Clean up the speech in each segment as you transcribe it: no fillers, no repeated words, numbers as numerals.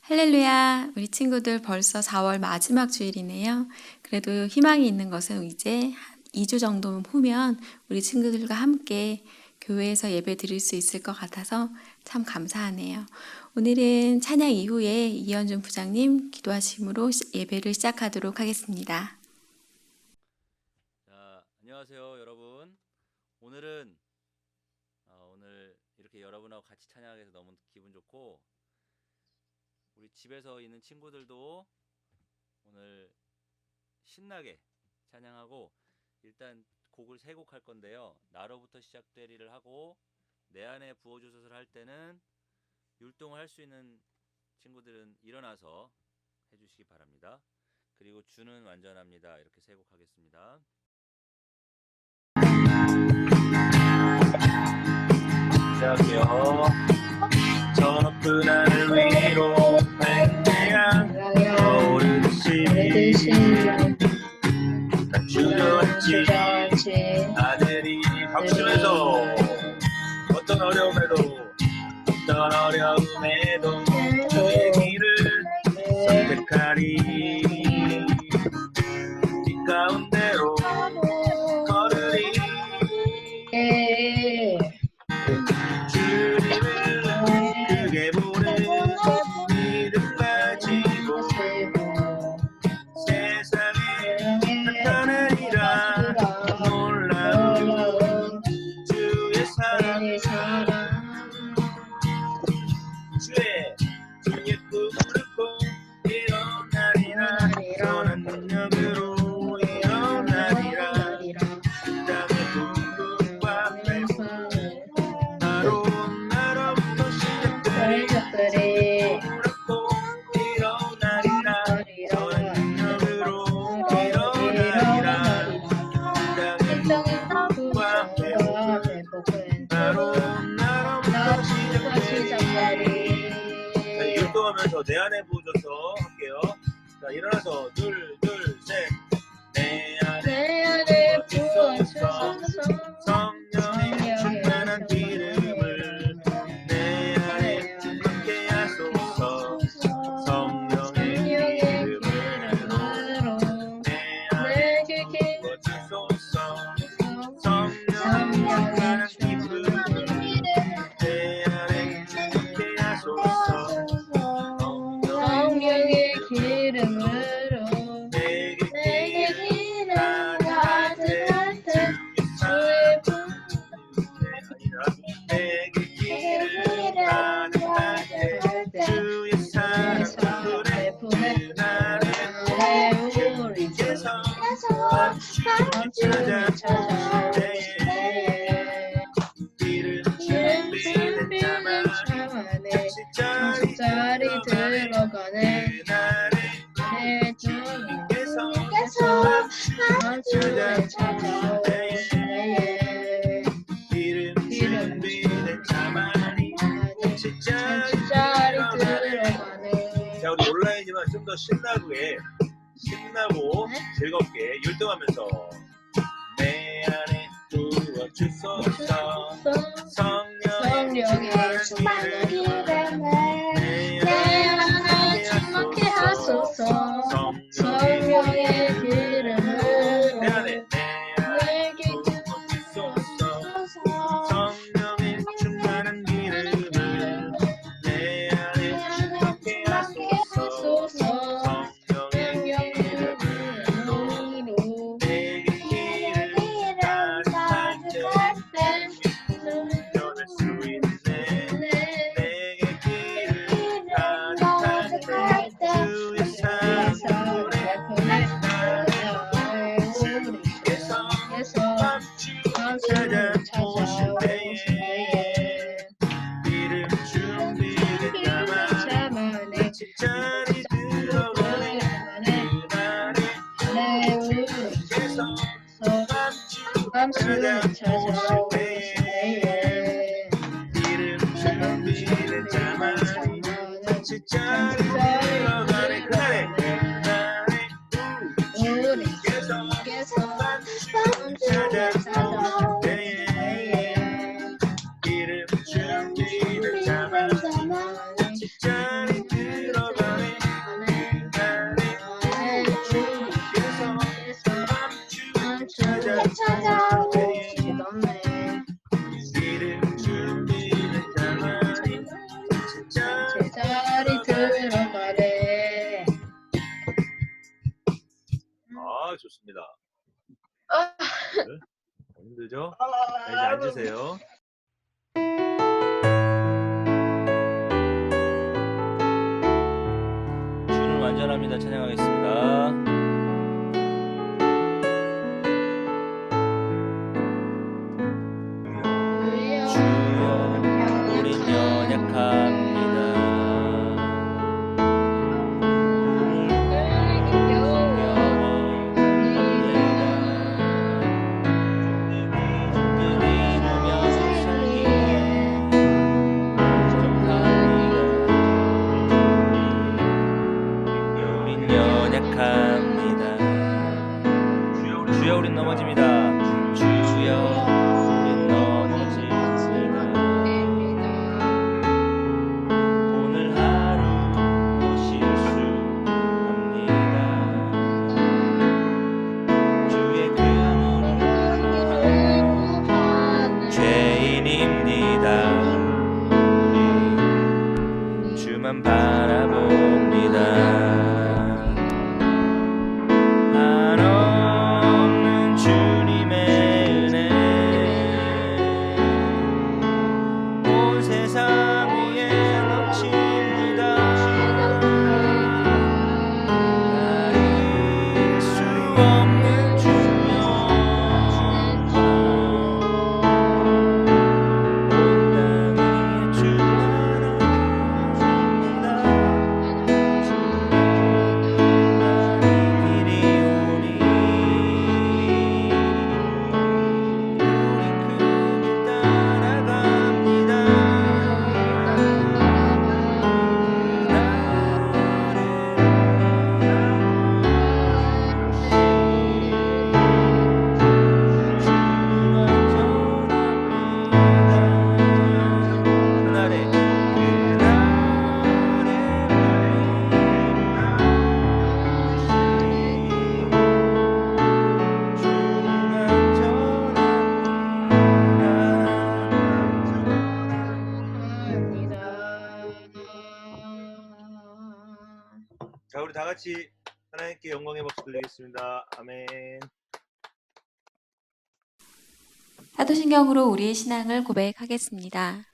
할렐루야! 우리 친구들 벌써 4월 마지막 주일이네요. 그래도 희망이 있는 것은 이제 한 2주 정도 후면 우리 친구들과 함께 교회에서 예배 드릴 수 있을 것 같아서 참 감사하네요. 오늘은 찬양 이후에 이현준 부장님 기도하심으로 예배를 시작하도록 하겠습니다. 자, 안녕하세요, 여러분. 오늘 이렇게 여러분하고 같이 찬양하게 해서 너무 기분 좋고, 우리 집에서 있는 친구들도 오늘 신나게 찬양하고, 일단 곡을 3곡 할 건데요. 나로부터 시작되리를 하고, 내 안에 부어주소서를 할 때는 율동을 할 수 있는 친구들은 일어나서 해주시기 바랍니다. 그리고 주는 완전합니다. 이렇게 3곡 하겠습니다. 시작할게요. 저 높은 하늘 위로 팽팽한 떠오르듯이 난 주저앉지 아들이 박수해서 어떤 어려움에도 주의 길을 선택하리. 길 가운데로 걸으리. 주님을 크게 부르는 믿음 가지고 세상에 나타내리라. 놀라운 주의 사랑, 주의 부르고 일어나리라. 선한 능력으로 일어나리라. 땅의 궁극과 배분 나로부터 시작되리. 부르고 일어나리라. 선한 능력으로 일어나리라. 땅의 궁극과 배분 나로부터 시작되리. 율동하면서 내 안에 부어줘서 할게요. 자, 일어나서 둘, 셋. 내 안에 부어줘서 성령의 충만한 기름을 내 안에 충만케 하소서. 성령의 기름으로 내 안에 부어주소서. 성령의 충만한 기름을 내 안에 충만케 하소서. 성령의 기름으로 내게 기름 가득할 때 주의 내게 기름 가득할 때 주의 사랑 그날에 우리께서 주를 찾아 기름 준비된 자만의 자리 들어가네. 그날에 주님께서 주를 찾아오시네. 기름 준비된 자만이 자리 들어가네. 자, 우리 온라인이지만 좀 더 신나고 즐겁게 율동하면서 내 안에 부어주소서. 성령의 충만한 기름을 내 안에 충만케 하소서. 성령의 기름으로 내 안에 내게 부어주소서. 성령의 충만한 기름을 내 안에 충만케 하소서. 성령의 기름으로 내게 기름 가득할 때 운전할 수 있네. 내게 기름 가득할 때 주의 사랑 주님께서 찾아오실 때에 기름 준비된 자만의 자리 들어가네. 그날에 우리께서 찾아오실 때에 기름 준비된 자만이 자리 들어가네. 그날에 우리께서 찾아오실 때에 기름 준비된 자만이 자리 들어가네. 앉으세요. 주는 완전합니다. 찬양하겠습니다. 주여, 우린 연약합니다. 주여 우린 넘어집니다. 주여 우린 넘어집니다. 오늘 하루도 실수합니다. 주의 그물을 구하는 죄인입니다. 우리 주만 바라봅니다. 자, 우리 다 같이 하나님께 영광의 박수 드리겠습니다. 아멘. 사도신경으로 우리의 신앙을 고백하겠습니다.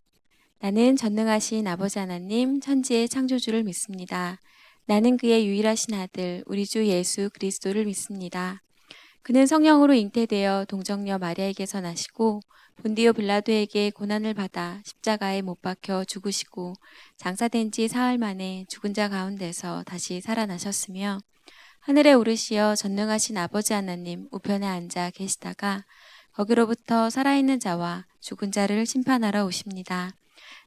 나는 전능하신 아버지 하나님 천지의 창조주를 믿습니다. 나는 그의 유일하신 아들 우리 주 예수 그리스도를 믿습니다. 그는 성령으로 잉태되어 동정녀 마리아에게서 나시고 본디오 빌라도에게 고난을 받아 십자가에 못 박혀 죽으시고 장사된 지 사흘 만에 죽은 자 가운데서 다시 살아나셨으며 하늘에 오르시어 전능하신 아버지 하나님 우편에 앉아 계시다가 거기로부터 살아있는 자와 죽은 자를 심판하러 오십니다.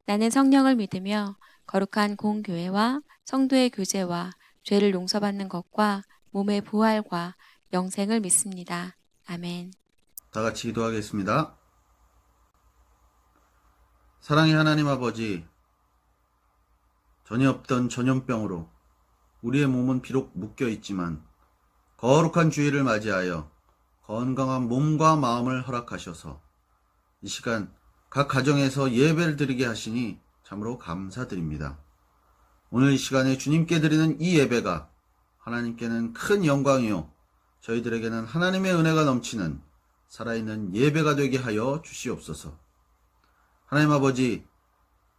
나는 성령을 믿으며 거룩한 공교회와 성도의 교제와 죄를 용서받는 것과 몸의 부활과 영생을 믿습니다. 아멘. 다 같이 기도하겠습니다. 사랑의 하나님 아버지, 전이 없던 전염병으로 우리의 몸은 비록 묶여 있지만 거룩한 주일을 맞이하여 건강한 몸과 마음을 허락하셔서 이 시간 각 가정에서 예배를 드리게 하시니 참으로 감사드립니다. 오늘 이 시간에 주님께 드리는 이 예배가 하나님께는 큰 영광이요 저희들에게는 하나님의 은혜가 넘치는 살아있는 예배가 되게 하여 주시옵소서. 하나님 아버지,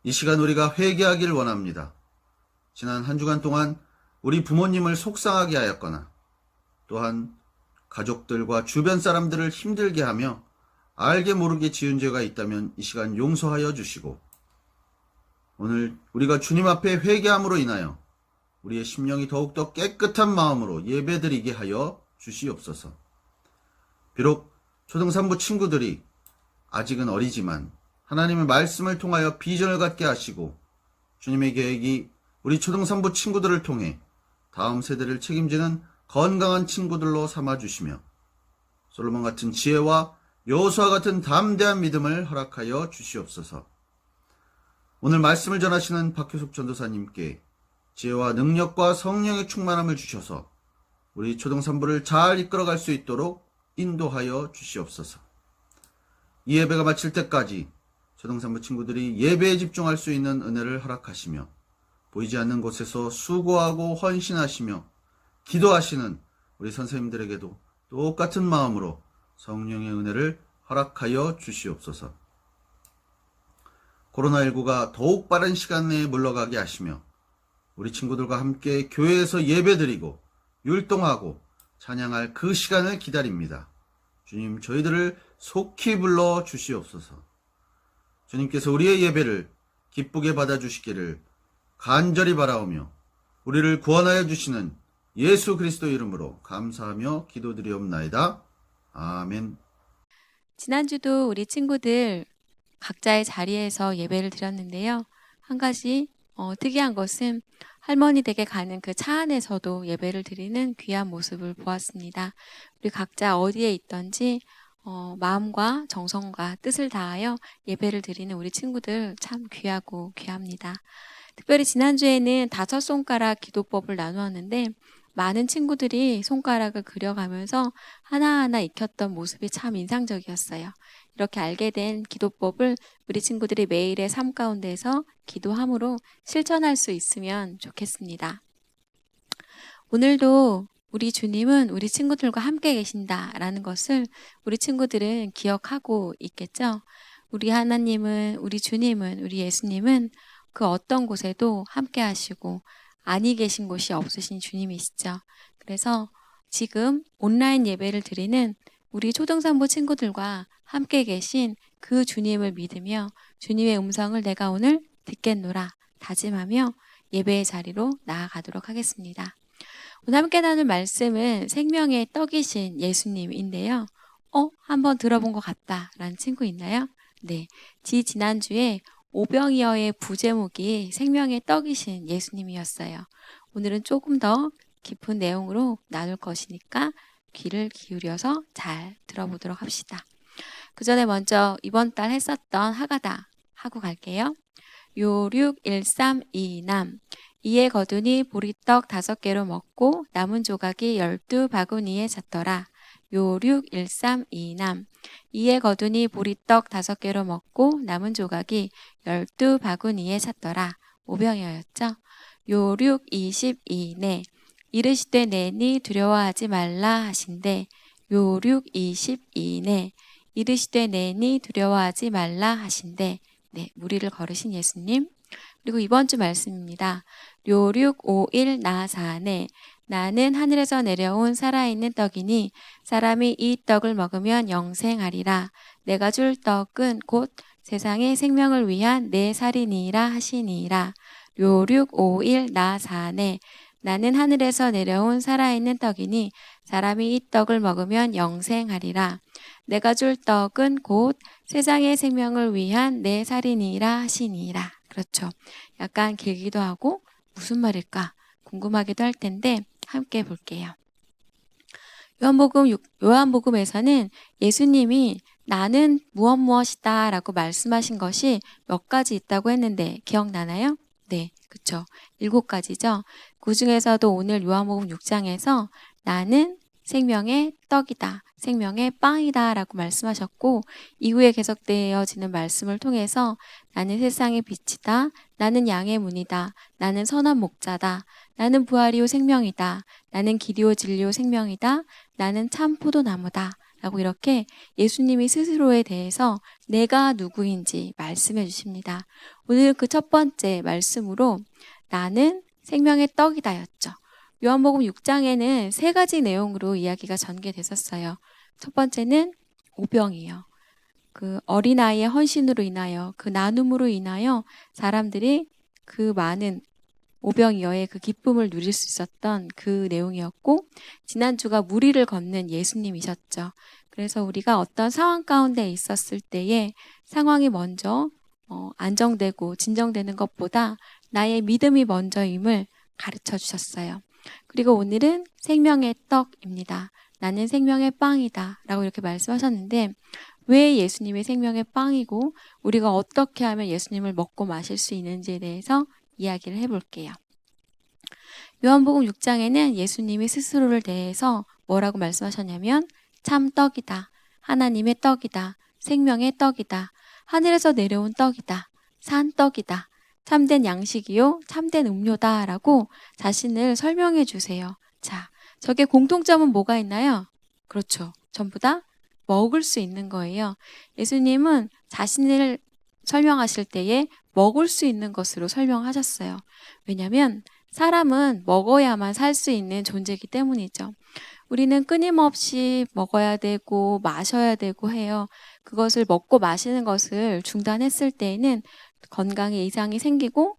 이 시간 우리가 회개하길 원합니다. 지난 한 주간 동안 우리 부모님을 속상하게 하였거나 또한 가족들과 주변 사람들을 힘들게 하며 알게 모르게 지은 죄가 있다면 이 시간 용서하여 주시고 오늘 우리가 주님 앞에 회개함으로 인하여 우리의 심령이 더욱더 깨끗한 마음으로 예배드리게 하여 주시옵소서. 비록 초등산부 친구들이 아직은 어리지만 하나님의 말씀을 통하여 비전을 갖게 하시고 주님의 계획이 우리 초등산부 친구들을 통해 다음 세대를 책임지는 건강한 친구들로 삼아주시며 솔로몬 같은 지혜와 여호수아 같은 담대한 믿음을 허락하여 주시옵소서. 오늘 말씀을 전하시는 박효숙 전도사님께 지혜와 능력과 성령의 충만함을 주셔서 우리 초등산부를 잘 이끌어갈 수 있도록 인도하여 주시옵소서. 이 예배가 마칠 때까지 초등산부 친구들이 예배에 집중할 수 있는 은혜를 허락하시며 보이지 않는 곳에서 수고하고 헌신하시며 기도하시는 우리 선생님들에게도 똑같은 마음으로 성령의 은혜를 허락하여 주시옵소서. 코로나19가 더욱 빠른 시간 내에 물러가게 하시며 우리 친구들과 함께 교회에서 예배드리고 율동하고 찬양할 그 시간을 기다립니다. 주님, 저희들을 속히 불러 주시옵소서. 주님께서 우리의 예배를 기쁘게 받아주시기를 간절히 바라오며 우리를 구원하여 주시는 예수 그리스도 이름으로 감사하며 기도드리옵나이다. 아멘. 지난주도 우리 친구들 각자의 자리에서 예배를 드렸는데요. 한 가지 특이한 것은 할머니 댁에 가는 그 차 안에서도 예배를 드리는 귀한 모습을 보았습니다. 우리 각자 어디에 있던지 마음과 정성과 뜻을 다하여 예배를 드리는 우리 친구들 참 귀하고 귀합니다. 특별히 지난주에는 5손가락 기도법을 나누었는데 많은 친구들이 손가락을 그려가면서 하나하나 익혔던 모습이 참 인상적이었어요. 이렇게 알게 된 기도법을 우리 친구들이 매일의 삶 가운데서 기도함으로 실천할 수 있으면 좋겠습니다. 오늘도 우리 주님은 우리 친구들과 함께 계신다라는 것을 우리 친구들은 기억하고 있겠죠? 우리 하나님은, 우리 주님은, 우리 예수님은 그 어떤 곳에도 함께 하시고 아니 계신 곳이 없으신 주님이시죠. 그래서 지금 온라인 예배를 드리는 우리 초등산부 친구들과 함께 계신 그 주님을 믿으며 주님의 음성을 내가 오늘 듣겠노라 다짐하며 예배의 자리로 나아가도록 하겠습니다. 오늘 함께 나눌 말씀은 생명의 떡이신 예수님인데요. 한번 들어본 것 같다라는 친구 있나요? 네, 지난주에 오병이어의 부제목이 생명의 떡이신 예수님이었어요. 오늘은 조금 더 깊은 내용으로 나눌 것이니까 귀를 기울여서 잘 들어보도록 합시다. 그 전에 먼저 이번 달 했었던 하가다 하고 갈게요. 요륙132남 이에 거두니 보리떡 5개로 먹고 남은 조각이 12바구니에 찼더라. 요륙132남 이에 거두니 보리떡 5개로 먹고 남은 조각이 12바구니에 찼더라. 오병이어였죠. 요륙22네 이르시되 내니 두려워하지 말라 하신대. 요륙22네 이르시되 내니 두려워하지 말라 하신대. 네, 무리를 걸으신 예수님. 그리고 이번 주 말씀입니다. 요륙51 나사네 나는 하늘에서 내려온 살아있는 떡이니 사람이 이 떡을 먹으면 영생하리라. 내가 줄 떡은 곧 세상의 생명을 위한 내 살이니라 하시니라. 요륙51 나사네 나는 하늘에서 내려온 살아있는 떡이니 사람이 이 떡을 먹으면 영생하리라. 내가 줄 떡은 곧 세상의 생명을 위한 내 살이니라 하시니라. 그렇죠. 약간 길기도 하고 무슨 말일까 궁금하기도 할 텐데 함께 볼게요. 요한복음에서는 예수님이 나는 무엇이다 라고 말씀하신 것이 몇 가지 있다고 했는데 기억나나요? 네, 그쵸. 7가지죠. 그 중에서도 오늘 요한복음 6장에서 나는 생명의 떡이다, 생명의 빵이다 라고 말씀하셨고 이후에 계속되어지는 말씀을 통해서 나는 세상의 빛이다, 나는 양의 문이다, 나는 선한 목자다, 나는 부활이요 생명이다, 나는 길이요 진리요 생명이다, 나는 참 포도나무다 라고 이렇게 예수님이 스스로에 대해서 내가 누구인지 말씀해 주십니다. 오늘 그 첫 번째 말씀으로 나는 생명의 떡이다 였죠. 요한복음 6장에는 3가지 내용으로 이야기가 전개됐었어요. 첫 번째는 오병이요. 그 어린아이의 헌신으로 인하여 그 나눔으로 인하여 사람들이 그 많은 오병이어의 그 기쁨을 누릴 수 있었던 그 내용이었고 지난주가 무리를 걷는 예수님이셨죠. 그래서 우리가 어떤 상황 가운데 있었을 때에 상황이 먼저 안정되고 진정되는 것보다 나의 믿음이 먼저임을 가르쳐 주셨어요. 그리고 오늘은 생명의 떡입니다. 나는 생명의 빵이다 라고 이렇게 말씀하셨는데 왜 예수님이 생명의 빵이고 우리가 어떻게 하면 예수님을 먹고 마실 수 있는지에 대해서 이야기를 해볼게요. 요한복음 6장에는 예수님이 스스로를 대해서 뭐라고 말씀하셨냐면 참 떡이다, 하나님의 떡이다, 생명의 떡이다, 하늘에서 내려온 떡이다, 산 떡이다, 참된 양식이요, 참된 음료다 라고 자신을 설명해 주세요. 자, 저게 공통점은 뭐가 있나요? 그렇죠. 전부 다 먹을 수 있는 거예요. 예수님은 자신을 설명하실 때에 먹을 수 있는 것으로 설명하셨어요. 왜냐하면 사람은 먹어야만 살 수 있는 존재이기 때문이죠. 우리는 끊임없이 먹어야 되고 마셔야 되고 해요. 그것을 먹고 마시는 것을 중단했을 때에는 건강에 이상이 생기고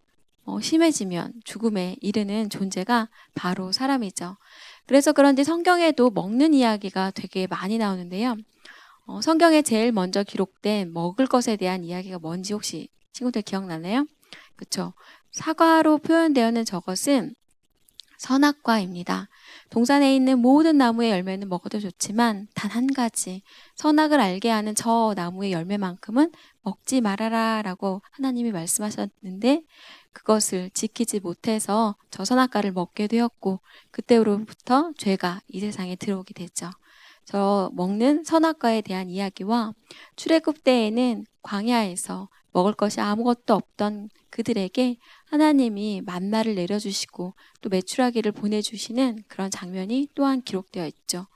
심해지면 죽음에 이르는 존재가 바로 사람이죠. 그래서 그런지 성경에도 먹는 이야기가 되게 많이 나오는데요. 성경에 제일 먼저 기록된 먹을 것에 대한 이야기가 뭔지 혹시 친구들 기억나나요? 그렇죠. 사과로 표현되어 있는 저것은 선악과입니다. 동산에 있는 모든 나무의 열매는 먹어도 좋지만 단 한 가지 선악을 알게 하는 저 나무의 열매만큼은 먹지 말아라 라고 하나님이 말씀하셨는데 그것을 지키지 못해서 저 선악과를 먹게 되었고 그때로부터 죄가 이 세상에 들어오게 됐죠. 저 먹는 선악과에 대한 이야기와 출애굽 때에는 광야에서 먹을 것이 아무것도 없던 그들에게 하나님이 만나를 내려주시고 또 메추라기를 보내주시는 그런 장면이 또한 기록되어 있죠.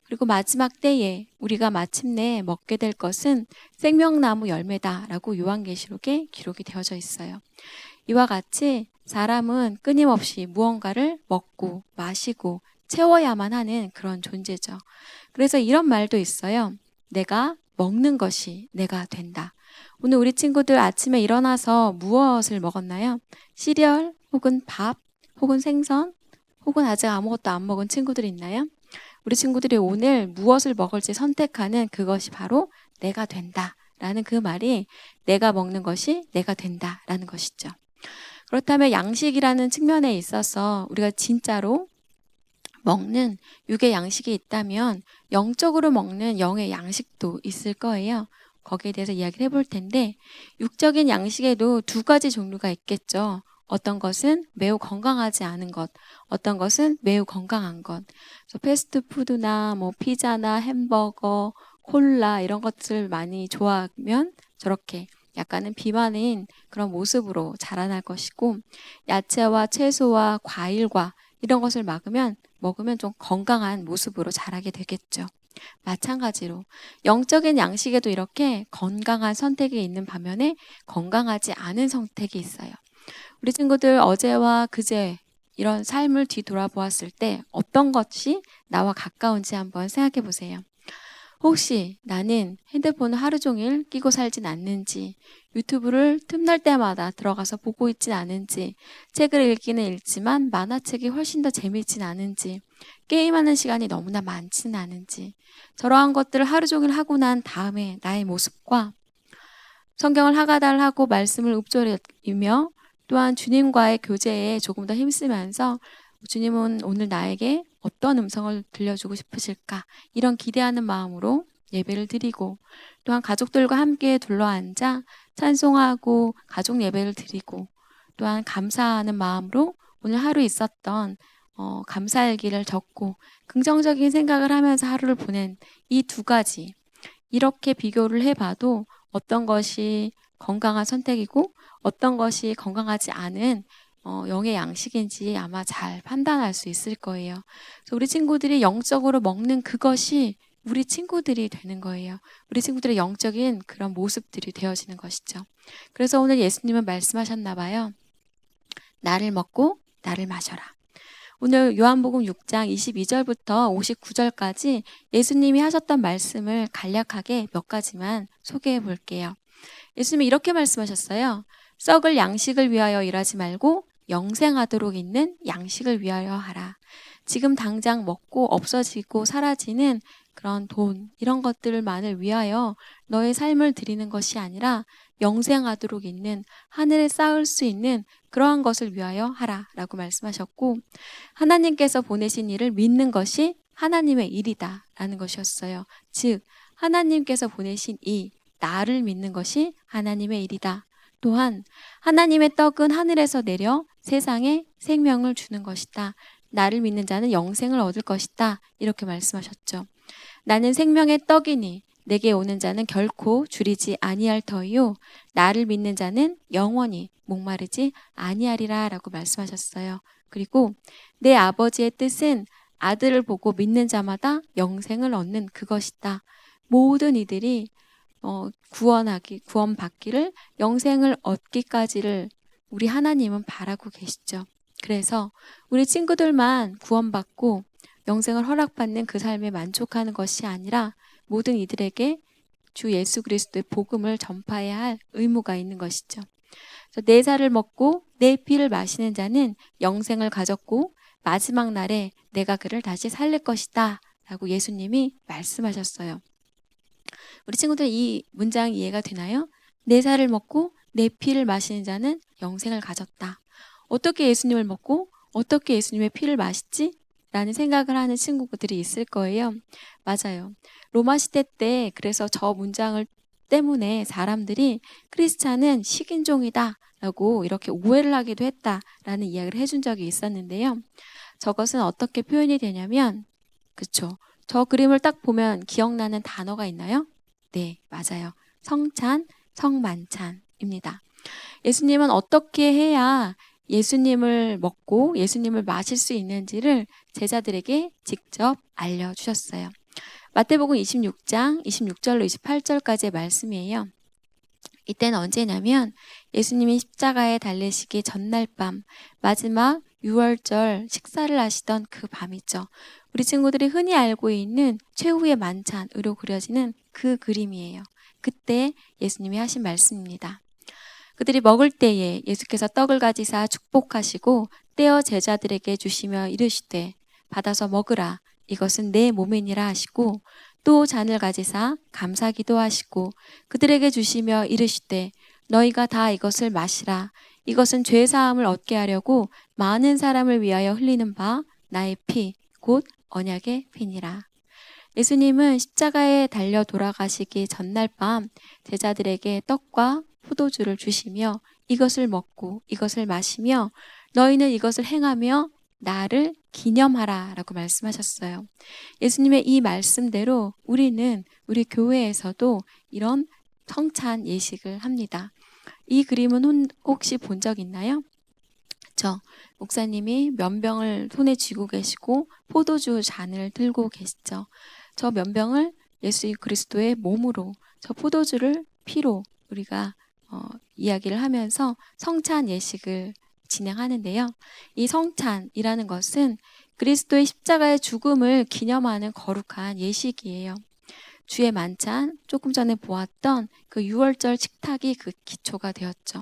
그리고 마지막 때에 우리가 마침내 먹게 될 것은 생명나무 열매다라고 요한계시록에 기록이 되어져 있어요. 이와 같이 사람은 끊임없이 무언가를 먹고 마시고 채워야만 하는 그런 존재죠. 그래서 이런 말도 있어요. 내가 먹는 것이 내가 된다. 오늘 우리 친구들 아침에 일어나서 무엇을 먹었나요? 시리얼 혹은 밥 혹은 생선 혹은 아직 아무것도 안 먹은 친구들이 있나요? 우리 친구들이 오늘 무엇을 먹을지 선택하는 그것이 바로 내가 된다 라는 그 말이 내가 먹는 것이 내가 된다 라는 것이죠. 그렇다면 양식이라는 측면에 있어서 우리가 진짜로 먹는 육의 양식이 있다면 영적으로 먹는 영의 양식도 있을 거예요. 거기에 대해서 이야기를 해볼 텐데 육적인 양식에도 두 가지 종류가 있겠죠. 어떤 것은 매우 건강하지 않은 것, 어떤 것은 매우 건강한 것. 그래서 패스트푸드나 뭐 피자나 햄버거, 콜라 이런 것을 많이 좋아하면 저렇게 약간은 비만인 그런 모습으로 자라날 것이고 야채와 채소와 과일과 이런 것을 먹으면 좀 건강한 모습으로 자라게 되겠죠. 마찬가지로 영적인 양식에도 이렇게 건강한 선택이 있는 반면에 건강하지 않은 선택이 있어요. 우리 친구들 어제와 그제 이런 삶을 뒤돌아보았을 때 어떤 것이 나와 가까운지 한번 생각해 보세요. 혹시 나는 핸드폰을 하루 종일 끼고 살진 않는지, 유튜브를 틈날 때마다 들어가서 보고 있진 않은지, 책을 읽기는 읽지만 만화책이 훨씬 더 재미있진 않은지, 게임하는 시간이 너무나 많지는 않은지, 저러한 것들을 하루 종일 하고 난 다음에 나의 모습과 성경을 하가달하고 말씀을 읊조리며 또한 주님과의 교제에 조금 더 힘쓰면서 주님은 오늘 나에게 어떤 음성을 들려주고 싶으실까 이런 기대하는 마음으로 예배를 드리고 또한 가족들과 함께 둘러앉아 찬송하고 가족 예배를 드리고 또한 감사하는 마음으로 오늘 하루 있었던 감사일기를 적고 긍정적인 생각을 하면서 하루를 보낸 이 두 가지 이렇게 비교를 해봐도 어떤 것이 건강한 선택이고 어떤 것이 건강하지 않은 영의 양식인지 아마 잘 판단할 수 있을 거예요. 그래서 우리 친구들이 영적으로 먹는 그것이 우리 친구들이 되는 거예요. 우리 친구들의 영적인 그런 모습들이 되어지는 것이죠. 그래서 오늘 예수님은 말씀하셨나 봐요. 나를 먹고 나를 마셔라. 오늘 요한복음 6장 22절부터 59절까지 예수님이 하셨던 말씀을 간략하게 몇 가지만 소개해 볼게요. 예수님이 이렇게 말씀하셨어요. 썩을 양식을 위하여 일하지 말고 영생하도록 있는 양식을 위하여 하라. 지금 당장 먹고 없어지고 사라지는 그런 돈 이런 것들만을 위하여 너의 삶을 드리는 것이 아니라 영생하도록 있는 하늘에 쌓을 수 있는 그러한 것을 위하여 하라 라고 말씀하셨고 하나님께서 보내신 일을 믿는 것이 하나님의 일이다 라는 것이었어요. 즉 하나님께서 보내신 이 나를 믿는 것이 하나님의 일이다. 또한 하나님의 떡은 하늘에서 내려 세상에 생명을 주는 것이다. 나를 믿는 자는 영생을 얻을 것이다. 이렇게 말씀하셨죠. 나는 생명의 떡이니 내게 오는 자는 결코 줄이지 아니할 터이요. 나를 믿는 자는 영원히 목마르지 아니하리라 라고 말씀하셨어요. 그리고 내 아버지의 뜻은 아들을 보고 믿는 자마다 영생을 얻는 그것이다. 모든 이들이 구원받기를, 영생을 얻기까지를 우리 하나님은 바라고 계시죠. 그래서 우리 친구들만 구원받고 영생을 허락받는 그 삶에 만족하는 것이 아니라 모든 이들에게 주 예수 그리스도의 복음을 전파해야 할 의무가 있는 것이죠. 그래서 내 살을 먹고 내 피를 마시는 자는 영생을 가졌고 마지막 날에 내가 그를 다시 살릴 것이다 라고 예수님이 말씀하셨어요. 우리 친구들 이 문장 이해가 되나요? 내 살을 먹고 내 피를 마시는 자는 영생을 가졌다. 어떻게 예수님을 먹고 어떻게 예수님의 피를 마시지? 라는 생각을 하는 친구들이 있을 거예요. 맞아요. 로마 시대 때 그래서 저 문장을 때문에 사람들이 크리스찬은 식인종이다 라고 이렇게 오해를 하기도 했다라는 이야기를 해준 적이 있었는데요. 저것은 어떻게 표현이 되냐면, 그쵸? 저 그림을 딱 보면 기억나는 단어가 있나요? 네, 맞아요. 성찬, 성만찬입니다. 예수님은 어떻게 해야 예수님을 먹고 예수님을 마실 수 있는지를 제자들에게 직접 알려주셨어요. 마태복음 26장 26절로 28절까지의 말씀이에요. 이때는 언제냐면 예수님이 십자가에 달리시기 전날 밤, 마지막 6월절 식사를 하시던 그 밤이죠. 우리 친구들이 흔히 알고 있는 최후의 만찬으로 그려지는 그 그림이에요. 그때 예수님이 하신 말씀입니다. 그들이 먹을 때에 예수께서 떡을 가지사 축복하시고 떼어 제자들에게 주시며 이르시되 받아서 먹으라, 이것은 내 몸이니라 하시고, 또 잔을 가지사 감사기도 하시고 그들에게 주시며 이르시되 너희가 다 이것을 마시라, 이것은 죄 사함을 얻게 하려고 많은 사람을 위하여 흘리는 바 나의 피, 곧 언약의 피니라. 예수님은 십자가에 달려 돌아가시기 전날 밤 제자들에게 떡과 포도주를 주시며 이것을 먹고 이것을 마시며 너희는 이것을 행하며 나를 기념하라 라고 말씀하셨어요. 예수님의 이 말씀대로 우리는 우리 교회에서도 이런 성찬 예식을 합니다. 이 그림은 혹시 본 적 있나요? 그렇죠. 목사님이 면병을 손에 쥐고 계시고 포도주 잔을 들고 계시죠. 저 면병을 예수 그리스도의 몸으로, 저 포도주를 피로 우리가 이야기를 하면서 성찬 예식을 진행하는데요. 이 성찬이라는 것은 그리스도의 십자가의 죽음을 기념하는 거룩한 예식이에요. 주의 만찬, 조금 전에 보았던 그 6월절 식탁이 그 기초가 되었죠.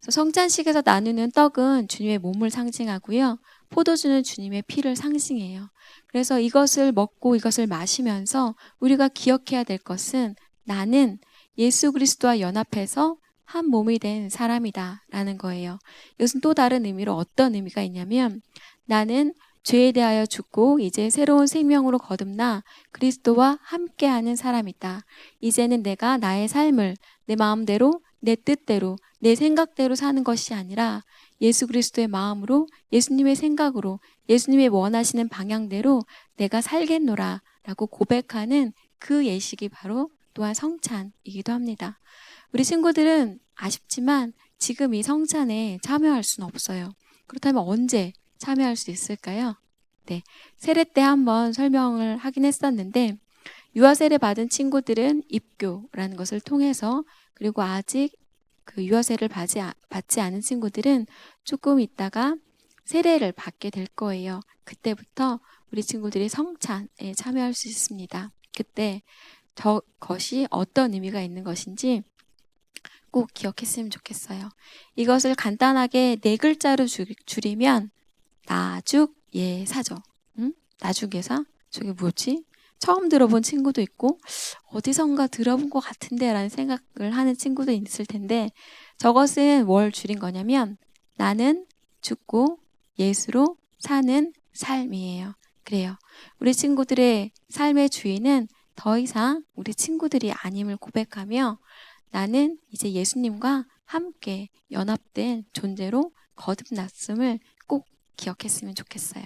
그래서 성찬식에서 나누는 떡은 주님의 몸을 상징하고요. 포도주는 주님의 피를 상징해요. 그래서 이것을 먹고 이것을 마시면서 우리가 기억해야 될 것은 나는 예수 그리스도와 연합해서 한 몸이 된 사람이다 라는 거예요. 이것은 또 다른 의미로 어떤 의미가 있냐면 나는 죄에 대하여 죽고 이제 새로운 생명으로 거듭나 그리스도와 함께하는 사람이다. 이제는 내가 나의 삶을 내 마음대로, 내 뜻대로, 내 생각대로 사는 것이 아니라 예수 그리스도의 마음으로, 예수님의 생각으로, 예수님이 원하시는 방향대로 내가 살겠노라 라고 고백하는 그 예식이 바로 또한 성찬이기도 합니다. 우리 친구들은 아쉽지만 지금 이 성찬에 참여할 수는 없어요. 그렇다면 언제 참여할 수 있을까요? 네, 세례 때 한번 설명을 하긴 했었는데 유아 세례 받은 친구들은 입교라는 것을 통해서, 그리고 아직 그 유아 세례를 받지 않은 친구들은 조금 있다가 세례를 받게 될 거예요. 그때부터 우리 친구들이 성찬에 참여할 수 있습니다. 그때 저것이 어떤 의미가 있는 것인지 꼭 기억했으면 좋겠어요. 이것을 간단하게 4글자로 줄이면 나죽예사죠. 나죽예사? 저게 뭐지? 처음 들어본 친구도 있고 어디선가 들어본 것 같은데 라는 생각을 하는 친구도 있을 텐데, 저것은 뭘 줄인 거냐면 나는 죽고 예수로 사는 삶이에요. 그래요. 우리 친구들의 삶의 주인은 더 이상 우리 친구들이 아님을 고백하며 나는 이제 예수님과 함께 연합된 존재로 거듭났음을 꼭 기억했으면 좋겠어요.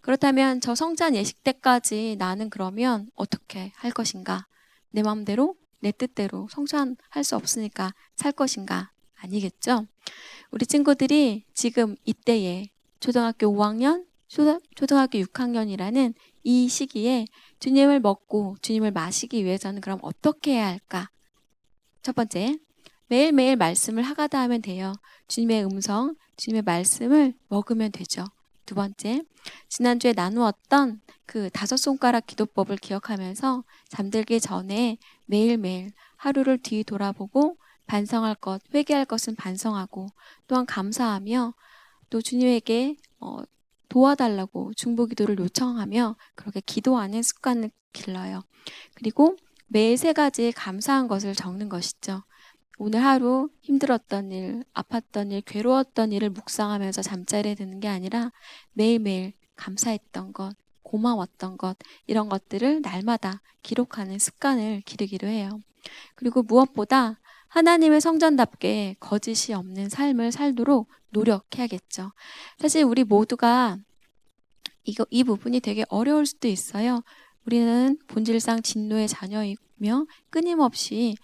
그렇다면 저 성찬 예식 때까지 나는 그러면 어떻게 할 것인가? 내 마음대로, 내 뜻대로 성찬할 수 없으니까 살 것인가? 아니겠죠? 우리 친구들이 지금 이때에 초등학교 5학년, 초등학교 6학년이라는 이 시기에 주님을 먹고 주님을 마시기 위해서는 그럼 어떻게 해야 할까? 첫 번째, 매일매일 말씀을 하가다 하면 돼요. 주님의 음성, 주님의 말씀을 먹으면 되죠. 두 번째, 지난주에 나누었던 그 5손가락 기도법을 기억하면서 잠들기 전에 매일매일 하루를 뒤돌아보고 반성할 것, 회개할 것은 반성하고 또한 감사하며 또 주님에게 도와달라고 중보기도를 요청하며 그렇게 기도하는 습관을 길러요. 그리고 매일 3가지 감사한 것을 적는 것이죠. 오늘 하루 힘들었던 일, 아팠던 일, 괴로웠던 일을 묵상하면서 잠자리에 드는 게 아니라 매일매일 감사했던 것, 고마웠던 것, 이런 것들을 날마다 기록하는 습관을 기르기로 해요. 그리고 무엇보다 하나님의 성전답게 거짓이 없는 삶을 살도록 노력해야겠죠. 사실 우리 모두가 이 부분이 되게 어려울 수도 있어요. 우리는 본질상 진노의 자녀이며 끊임없이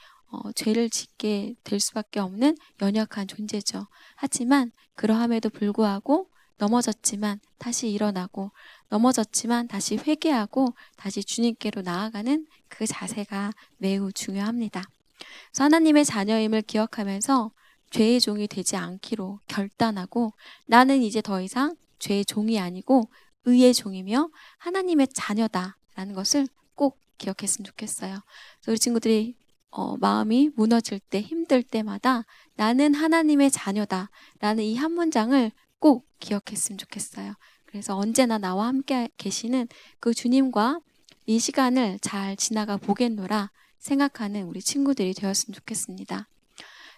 죄를 짓게 될 수밖에 없는 연약한 존재죠. 하지만 그러함에도 불구하고 넘어졌지만 다시 일어나고 넘어졌지만 다시 회개하고 다시 주님께로 나아가는 그 자세가 매우 중요합니다. 그래서 하나님의 자녀임을 기억하면서 죄의 종이 되지 않기로 결단하고 나는 이제 더 이상 죄의 종이 아니고 의의 종이며 하나님의 자녀다라는 것을 꼭 기억했으면 좋겠어요. 그래서 우리 친구들이 마음이 무너질 때, 힘들 때마다 나는 하나님의 자녀다라는 이 한 문장을 꼭 기억했으면 좋겠어요. 그래서 언제나 나와 함께 계시는 그 주님과 이 시간을 잘 지나가 보겠노라 생각하는 우리 친구들이 되었으면 좋겠습니다.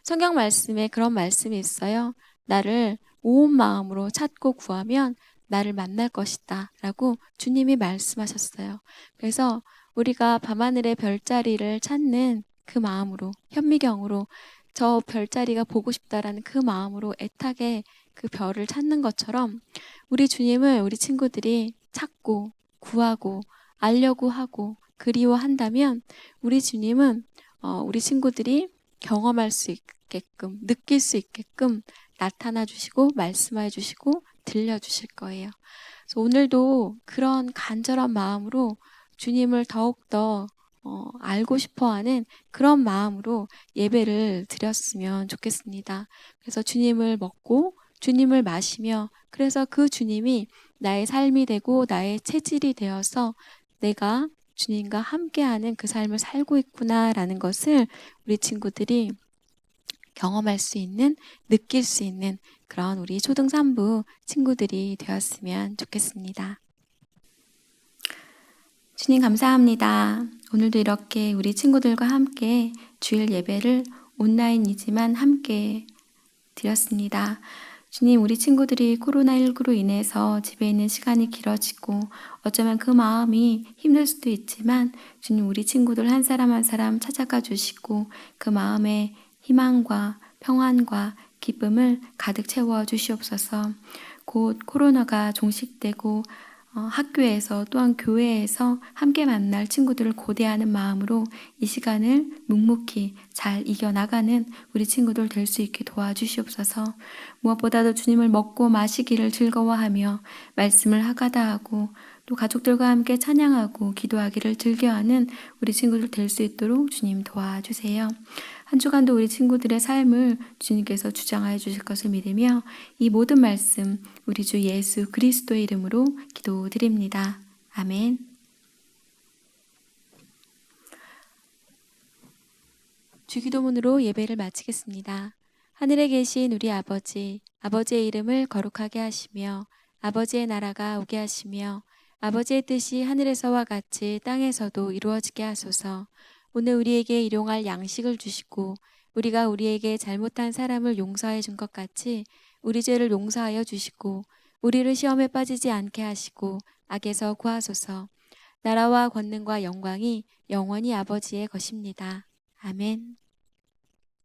성경 말씀에 그런 말씀이 있어요. 나를 온 마음으로 찾고 구하면 나를 만날 것이다 라고 주님이 말씀하셨어요. 그래서 우리가 밤하늘의 별자리를 찾는 그 마음으로, 현미경으로 저 별자리가 보고 싶다라는 그 마음으로 애타게 그 별을 찾는 것처럼 우리 주님을 우리 친구들이 찾고 구하고 알려고 하고 그리워한다면 우리 주님은 우리 친구들이 경험할 수 있게끔, 느낄 수 있게끔 나타나 주시고 말씀해 주시고 들려주실 거예요. 그래서 오늘도 그런 간절한 마음으로 주님을 더욱더 알고 싶어하는 그런 마음으로 예배를 드렸으면 좋겠습니다. 그래서 주님을 먹고 주님을 마시며 그래서 그 주님이 나의 삶이 되고 나의 체질이 되어서 내가 주님과 함께하는 그 삶을 살고 있구나라는 것을 우리 친구들이 경험할 수 있는, 느낄 수 있는 그런 우리 초등3부 친구들이 되었으면 좋겠습니다. 주님 감사합니다. 오늘도 이렇게 우리 친구들과 함께 주일 예배를 온라인이지만 함께 드렸습니다. 주님, 우리 친구들이 코로나19로 인해서 집에 있는 시간이 길어지고 어쩌면 그 마음이 힘들 수도 있지만 주님, 우리 친구들 한 사람 한 사람 찾아가 주시고 그 마음에 희망과 평안과 기쁨을 가득 채워 주시옵소서. 곧 코로나가 종식되고 학교에서 또한 교회에서 함께 만날 친구들을 고대하는 마음으로 이 시간을 묵묵히 잘 이겨나가는 우리 친구들 될 수 있게 도와주시옵소서. 무엇보다도 주님을 먹고 마시기를 즐거워하며 말씀을 하가다 하고 또 가족들과 함께 찬양하고 기도하기를 즐겨하는 우리 친구들 될 수 있도록 주님 도와주세요. 한 주간도 우리 친구들의 삶을 주님께서 주장하여 주실 것을 믿으며 이 모든 말씀 우리 주 예수 그리스도의 이름으로 기도드립니다. 아멘. 주기도문으로 예배를 마치겠습니다. 하늘에 계신 우리 아버지, 아버지의 이름을 거룩하게 하시며 아버지의 나라가 오게 하시며 아버지의 뜻이 하늘에서와 같이 땅에서도 이루어지게 하소서. 오늘 우리에게 일용할 양식을 주시고 우리가 우리에게 잘못한 사람을 용서해 준 것 같이 우리 죄를 용서하여 주시고 우리를 시험에 빠지지 않게 하시고 악에서 구하소서. 나라와 권능과 영광이 영원히 아버지의 것입니다. 아멘.